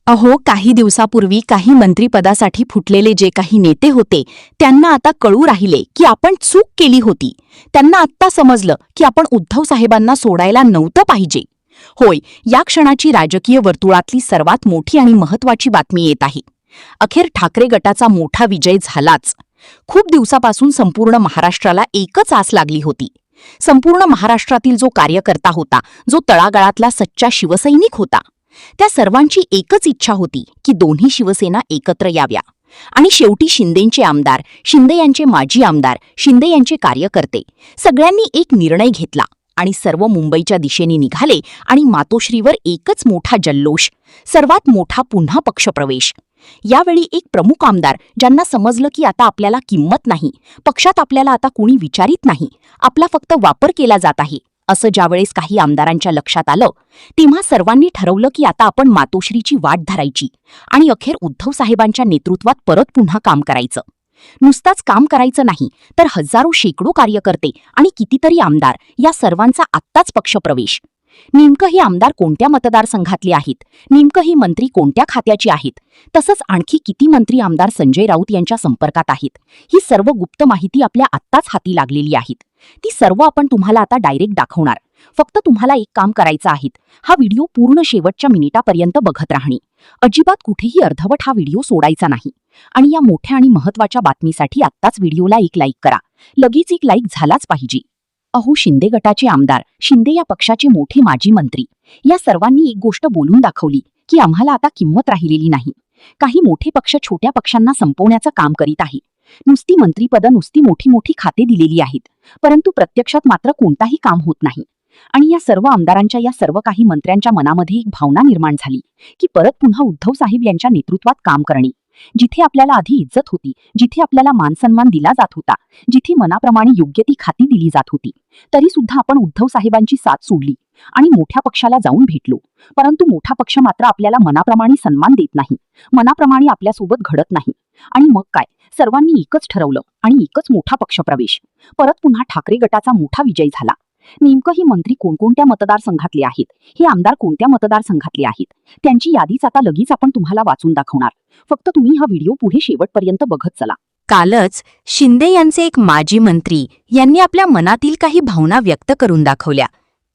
अहो, काही दिवसापूर्वी काही मंत्रिपदासाठी फुटलेले जे काही नेते होते त्यांना आता कळू राहिले की आपण चूक केली होती. त्यांना आत्ता समजलं की आपण उद्धव साहेबांना सोडायला नव्हतं पाहिजे. होय, या क्षणाची राजकीय वर्तुळातली सर्वात मोठी आणि महत्त्वाची बातमी येत आहे. अखेर ठाकरे गटाचा मोठा विजय झालाच. खूप दिवसापासून संपूर्ण महाराष्ट्राला एकच आस लागली होती. संपूर्ण महाराष्ट्रातील जो कार्यकर्ता होता, जो तळागाळातला सच्चा शिवसैनिक होता, त्या सर्वांची एकच इच्छा होती की दोन्ही शिवसेना एकत्र याव्या. आणि शेवटी शिंदेंचे आमदार, शिंदे यांचे माजी आमदार, शिंदे यांचे कार्यकर्ते सगळ्यांनी एक निर्णय घेतला आणि सर्व मुंबईच्या दिशेने निघाले. आणि मातोश्रीवर एकच मोठा जल्लोष, सर्वात मोठा पुन्हा पक्षप्रवेश. यावेळी एक प्रमुख आमदार, ज्यांना समजलं की आता आपल्याला किंमत नाही, पक्षात आपल्याला आता कुणी विचारित नाही, आपला फक्त वापर केला जात आहे, असं ज्यावेळेस काही आमदारांच्या लक्षात आलं, तेव्हा सर्वांनी ठरवलं की आता आपण मातोश्रीची वाट धरायची आणि अखेर उद्धव साहेबांच्या नेतृत्वात परत पुन्हा काम करायचं. नुसताच काम करायचं नाही, तर हजारो शेकडो कार्यकर्ते आणि कितीतरी आमदार या सर्वांचा आत्ताच पक्षप्रवेश. नेमकं हे आमदार कोणत्या मतदारसंघातले आहेत, नेमकं हे मंत्री कोणत्या खात्याचे आहेत, तसंच आणखी किती मंत्री आमदार संजय राऊत यांच्या संपर्कात आहेत, ही सर्व गुप्त माहिती आपल्या आत्ताच हाती लागलेली आहेत. ती सर्व आपण तुम्हाला आता डायरेक्ट दाखवणार. फक्त तुम्हाला एक काम करायचं आहे, हा व्हिडिओ पूर्ण शेवटच्या मिनिटापर्यंत बघत राहणे. अजिबात कुठेही अर्धवट हा व्हिडिओ सोडायचा नाही. आणि या मोठ्या आणि महत्त्वाच्या बातमीसाठी आत्ताच व्हिडिओला एक लाईक करा. लगेच एक लाईक झालाच पाहिजे. अहो, शिंदे गटाचे आमदार, शिंदे या पक्षाचे मोठे माजी मंत्री या सर्वांनी एक गोष्ट बोलून दाखवली की आम्हाला आता किंमत राहिलेली नाही. काही मोठे पक्ष छोट्या पक्षांना संपवण्याचं काम करीत आहे. नुसती मंत्रीपदं, नुसती मोठी मोठी खाते दिलेली आहेत, परंतु प्रत्यक्षात मात्र कोणताही काम होत नाही. आणि या सर्व आमदारांच्या, या सर्व काही मंत्र्यांच्या मनामध्ये एक भावना निर्माण झाली की परत पुन्हा उद्धव साहेब यांच्या नेतृत्वात काम करणे. जिथे आपल्याला आधी इज्जत होती, जिथे आपल्याला मानसन्मान दिला जात होता, जिथे मनाप्रमाणे योग्य ती खाती दिली जात होती, तरी सुद्धा आपण उद्धव साहेबांची साथ सोडली आणि मोठ्या पक्षाला जाऊन भेटलो. परंतु मोठा पक्ष मात्र आपल्याला मनाप्रमाणे सन्मान देत नाही, मनाप्रमाणे आपल्यासोबत घडत नाही. आणि मग काय, सर्वांनी एकच ठरवलं आणि एकच मोठा पक्षप्रवेश. परत पुन्हा ठाकरे गटाचा मोठा विजय झाला. नेमकं ही मंत्री कोणकोणत्या मतदारसंघातले आहेत, हे आमदार कोणत्या मतदारसंघातले आहेत, त्यांची यादीच आता लगेच आपण तुम्हाला वाचून दाखवणार. फक्त तुम्ही हा व्हिडिओ पुढे शेवटपर्यंत बघत चला. कालच शिंदे यांचे एक माजी मंत्री यांनी आपल्या मनातील काही भावना व्यक्त करून दाखवल्या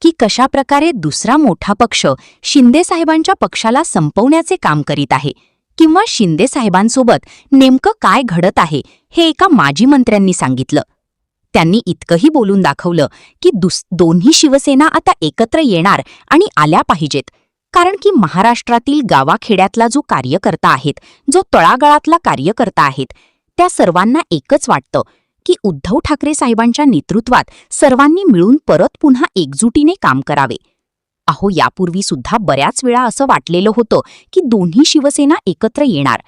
की कशा प्रकारे दुसरा मोठा पक्ष शिंदे साहेबांच्या पक्षाला संपवण्याचे काम करीत आहे, किंवा शिंदे साहेबांसोबत नेमकं काय घडत आहे हे एका माजी मंत्र्यांनी सांगितलं. त्यांनी इतकंही बोलून दाखवलं की दोन्ही शिवसेना आता एकत्र येणार आणि आल्या पाहिजेत. कारण की महाराष्ट्रातील गावाखेड्यातला जो कार्यकर्ता आहेत, जो तळागाळातला कार्यकर्ता आहेत, त्या सर्वांना एकच वाटतं की उद्धव ठाकरे साहेबांच्या नेतृत्वात सर्वांनी मिळून परत पुन्हा एकजुटीने काम करावे. अहो, यापूर्वी सुद्धा बऱ्याच वेळा असं वाटलेलं होतं की दोन्ही शिवसेना एकत्र येणार.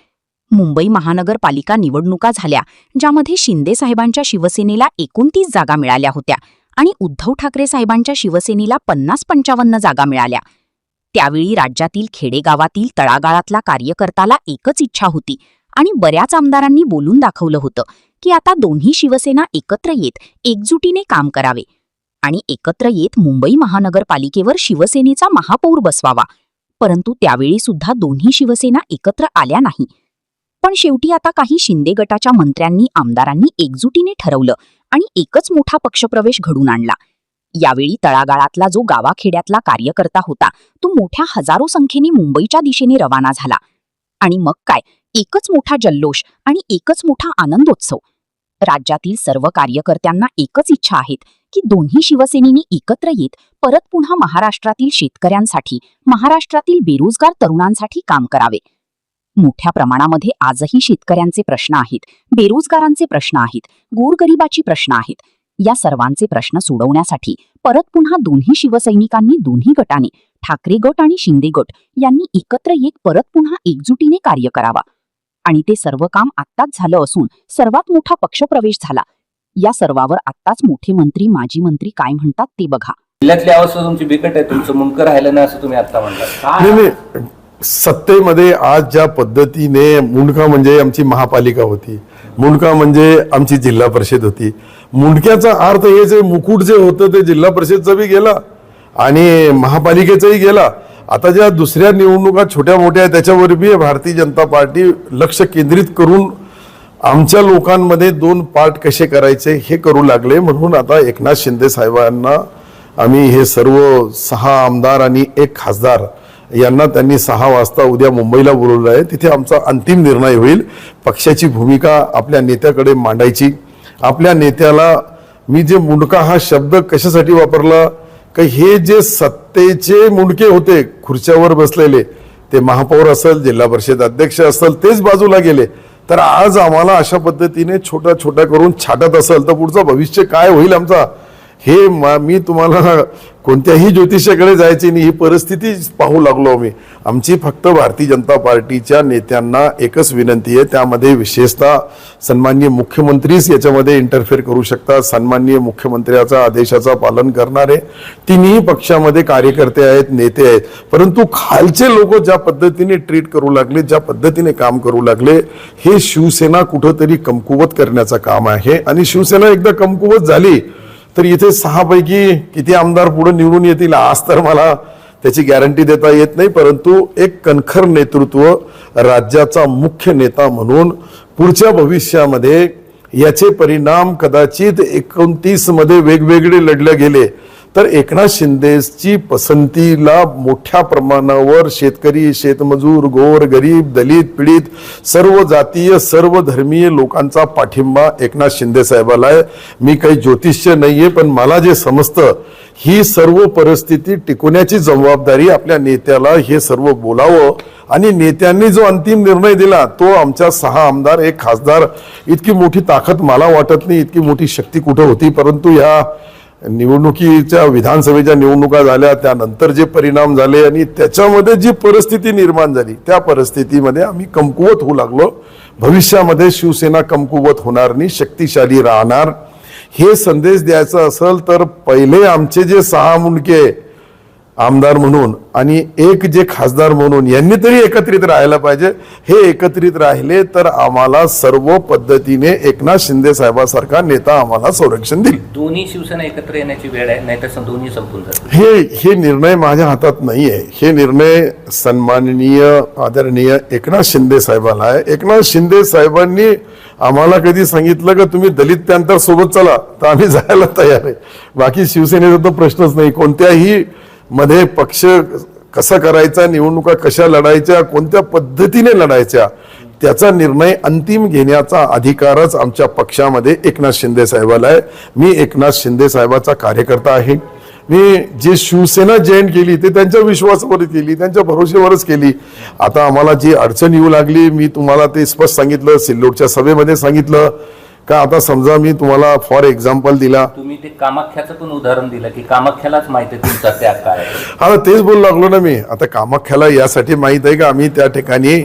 मुंबई महानगरपालिका निवडणुका झाल्या, ज्यामध्ये शिंदे साहेबांच्या शिवसेनेला 29 जागा मिळाल्या होत्या आणि उद्धव ठाकरे साहेबांच्या शिवसेनेला 50-55 जागा मिळाल्या. त्यावेळी राज्यातील खेडेगावातील तळागाळातला कार्यकर्त्याला एकच इच्छा होती आणि बऱ्याच आमदारांनी बोलून दाखवलं होतं की आता दोन्ही शिवसेना एकत्र येत एकजुटीने काम करावे आणि एकत्र येत मुंबई महानगरपालिकेवर शिवसेनेचा महापौर बसवावा. परंतु त्यावेळी सुद्धा दोन्ही शिवसेना एकत्र आल्या नाही. पण शेवटी आता काही शिंदे गटाच्या मंत्र्यांनी, आमदारांनी एकजुटीने ठरवलं आणि एकच मोठा पक्षप्रवेश घडून आणला. यावेळी तळागाळातला जो गावाखेड्यातला कार्यकर्ता होता, तो मोठ्या हजारो संख्येने मुंबईच्या दिशेने रवाना झाला. आणि मग काय, एकच मोठा जल्लोष आणि एकच मोठा आनंदोत्सव. राज्यातील सर्व कार्यकर्त्यांना एकच इच्छा आहेत की दोन्ही शिवसेनेनी एकत्र येत परत पुन्हा महाराष्ट्रातील शेतकऱ्यांसाठी, महाराष्ट्रातील बेरोजगार तरुणांसाठी काम करावे. मोठ्या प्रमाणामध्ये आजही शेतकऱ्यांचे प्रश्न आहेत, बेरोजगारांचे प्रश्न आहेत, गोरगरिबाची प्रश्न आहेत. या सर्वांचे प्रश्न सोडवण्यासाठी परत पुन्हा दोन्ही शिवसैनिकांनी, दोन्ही गटाने, ठाकरे गट आणि शिंदे गट यांनी एकत्र येत परत पुन्हा एकजुटीने कार्य करावा. आणि ते सर्व काम आत्ताच झालं असून सर्वात मोठा पक्षप्रवेश झाला. या सर्वावर आत्ताच मोठे मंत्री, माजी मंत्री काय म्हणतात ते बघा. जिल्ह्यातली अवस्था तुमची बिकट आहे, तुमचं मुंडकं राहिलं नाही असं तुम्ही आता म्हणता. सत्तेमध्ये आज ज्या पद्धतीने मुंडका म्हणजे आमची महापालिका होती, मुंडका म्हणजे आमची जिल्हा परिषद होती. मुंडक्याचा अर्थ हे जे मुकुट जे होतं ते जिल्हा परिषदचं बी गेला आणि महापालिकेचंही गेला आता ज्या दुसऱ्या निवडणुका छोट्या मोठ्या आहेत त्याच्यावर बी भारतीय जनता पार्टी लक्ष केंद्रित करून आमच्या लोकांमध्ये 2 पार्ट कसे करायचे हे करू लागले. म्हणून आता एकनाथ शिंदे साहेबांना आम्ही हे सर्व 6 आमदार आणि 1 खासदार यांना त्यांनी 6 वाजता उद्या मुंबईला बोलवलं आहे. तिथे आमचा अंतिम निर्णय होईल. पक्षाची भूमिका आपल्या नेत्याकडे मांडायची. आपल्या नेत्याला मी जे मुंडका हा शब्द कशासाठी वापरला की हे जे सत्तेचे मुंडके होते खुर्च्यावर बसलेले ते महापौर असेल जिल्हा परिषद अध्यक्ष असेल तेच बाजूला गेले. तर आज आम्हाला अशा पद्धतीने छोटा छोटा करून छाटत असेल तर पुढचं भविष्य काय होईल आमचा हे मी तुम्हाला कोणत्याही ज्योतिषाकडे जायची नाही. ही परिस्थिती पाहू लागलो आम्ही. आमची फक्त भारतीय जनता पार्टीच्या नेत्यांना एकच विनंती आहे. त्यामध्ये विशेषतः सन्माननीय मुख्यमंत्रीच याच्यामध्ये इंटरफेअर करू शकतात. सन्माननीय मुख्यमंत्र्याचा आदेशाचा पालन करणारे तिन्ही पक्षामध्ये कार्यकर्ते आहेत, नेते आहेत. परंतु खालचे लोक ज्या पद्धतीने ट्रीट करू लागले, ज्या पद्धतीने काम करू लागले, हे शिवसेना कुठंतरी कमकुवत करण्याचं काम आहे. आणि शिवसेना एकदा कमकुवत झाली तर इथे 6 पैकी किती आमदार पुढे निवडून येतील आज तर मला त्याची गॅरंटी देता येत नाही. परंतु एक कणखर नेतृत्व राज्याचा मुख्य नेता म्हणून पुढच्या भविष्यामध्ये याचे परिणाम कदाचित 29 मध्ये वेगवेगळे लढले गेले तर एकनाथ शिंदेची पसंतीला मोठ्या प्रमाणावर शेतकरी, शेतमजूर, गोर, गरीब, दलित, पीडित सर्व जातीय सर्व धर्मीय लोकांचा पाठिंबा एकनाथ शिंदे साहेबाला आहे. मी काही ज्योतिष्य नाहीये पण मला जे समजतं ही सर्व परिस्थिती टिकवण्याची जबाबदारी आपल्या नेत्याला हे सर्व बोलावं आणि नेत्यांनी जो अंतिम निर्णय दिला तो आमच्या 6 आमदार 1 खासदार इतकी मोठी ताकद मला वाटत नाही, इतकी मोठी शक्ती कुठं होती. परंतु या निवडणुकीच्या विधानसभेच्या निवडणुका झाल्या त्यानंतर जे परिणाम झाले आणि त्याच्यामध्ये जी परिस्थिती निर्माण झाली त्या परिस्थितीमध्ये आम्ही कमकुवत होऊ लागलो. भविष्यामध्ये शिवसेना कमकुवत होणार नाही, शक्तिशाली राहणार. हे संदेश द्यायचा असेल तर पहिले आमचे जे 6 मुंडके आमदार म्हणून आणि 1 जे खासदार म्हणून यांनी तरी एकत्रित राहायला पाहिजे. हे एकत्रित राहिले तर आम्हाला सर्व पद्धतीने एकनाथ शिंदे साहेबांसारखा नेता आम्हाला संरक्षण देईल. दोन्ही शिवसेना एकत्र येण्याची वेळ आहे नाहीतर दोन्ही संपून जातील. हे निर्णय माझ्या हातात नाहीये. हे निर्णय सन्माननीय आदरणीय एकनाथ शिंदे साहेबांना आहे. एकनाथ शिंदे साहेबांनी आम्हाला कधी सांगितलं का तुम्ही दलित पॅंथर सोबत चला तर आम्ही जायला तयार आहे. बाकी शिवसेनेचा तर प्रश्नच नाही. कोणत्याही मध्ये पक्ष कसा करायचा, निवडणुका कशा लढायच्या, कोणत्या पद्धतीने लढायच्या त्याचा निर्णय अंतिम घेण्याचा अधिकारच आमच्या पक्षामध्ये एकनाथ शिंदे साहेबाला आहे. मी एकनाथ शिंदे साहेबाचा कार्यकर्ता आहे. मी जी शिवसेना जॉईन केली ते त्यांच्या विश्वासावर केली, त्यांच्या भरोश्यावरच केली. आता आम्हाला जी अडचण येऊ लागली मी तुम्हाला ते स्पष्ट सांगितलं, सिल्लोडच्या सभेमध्ये सांगितलं का. आता समजा मी तुम्हाला फॉर एक्झाम्पल दिला, तुम्ही ते कामाख्याचं पण उदाहरण दिलं की कामाख्यालाच माहिती आहे तुमचा त्याग काय आहे. हा तेच बोलू लागलो ना मी. आता कामाख्याला यासाठी माहित आहे का आम्ही त्या ठिकाणी